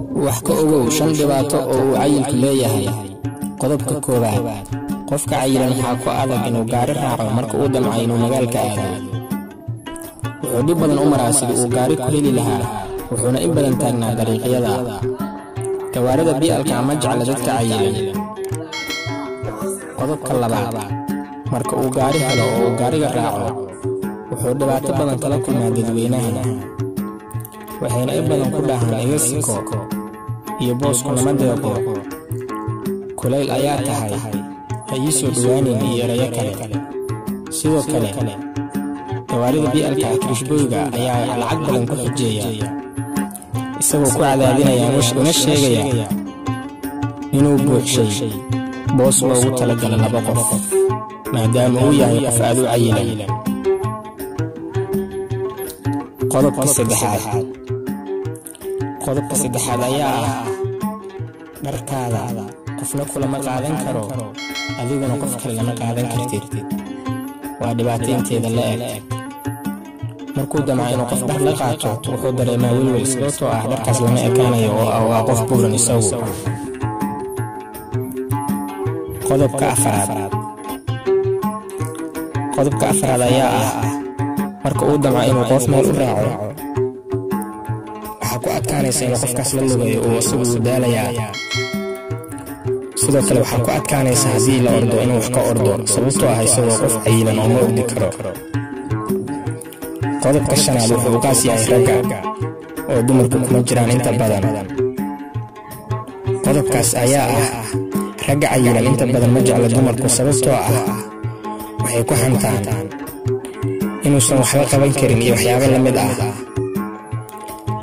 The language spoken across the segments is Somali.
wax ka ogow 5 dhibaato oo uu cayilku leeyahay. Qodobka koowaad, qofka cayilan waxa ku adag inuu gaari raaco marka uu damcayo inuu magaalka aado. Wuxuu dhib badan u maraa sidii uu gaari ku heli lahaa, wuxuuna in badan taagnaa dariiqyada. Gawaarida bi'alka ama jecla dadka cayilan. Qodobka labaad, marka uu gaari helo oo uu gaariga raaco, wuxuu dhibaato badan kala kulmaa dadweynaha. waxayna in badan ku dhahaan iga siko iyo boosku nama deeqo. Kulayl ayaa tahay, ha ii soo dhawaanin iyo erayo kale. Sidoo kale, gawaarida bi'alka kirishbooyga ayaa lacag badan ku xujeeya, isagoo ku cadaadinaya una sheegaya inuu buuxshay boos loogu talagala 2 qof, maadaama uu yahay qof aad u cayilan. Qodobka saddexaad ayaa ah dharkaada qofna kulama qaadan karo, adiguna qof kale lama qaadan kartid. waa dhibaataynteeda la eg. markuu damca inuu qof dhar la qaato, wuxuu dareemaa welwel sababtoo ah dharkaas lama ekaanayo oo ah qof buuran isagu. Qodobka afraad ayaa ah marka uu damca inuu qof meel u raaco, waxaa ku adkaanaysa inuu qofkaas la lugayo oo isagu daalayaa. sidoo kale waxaa ku adkaanaysa haddii la ordo inuu wax ka ordo, sababtoo ah isagoo qof cayilan oo ma ordi karo. qodobka shanaad wuxuu qaas yahay ragga oo dumarku kuma jiraan inta badan. qodobkaas ayaa ah ragga cayilan inta badan ma jecla dumarku, sababtoo ah waxay ku xantaan inuusan waxba qaban karin iyo waxyaabo la mid ah.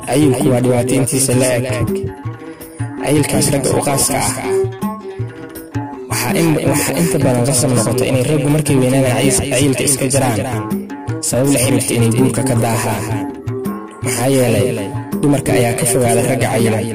cayilku waa dhibaatayntiisa la eg. cayilkaas ragga u qaaska ah waxaa inta badan qasab noqota inay raggu markay weynaanayaan cayilka iska jiraan, sabab la xiriirta inay guurka ka daahaan. maxaa yeelay dumarka ayaa ka fogaada ragga cayilan.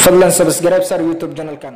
fadlan subscribe sar YouTube channel kan.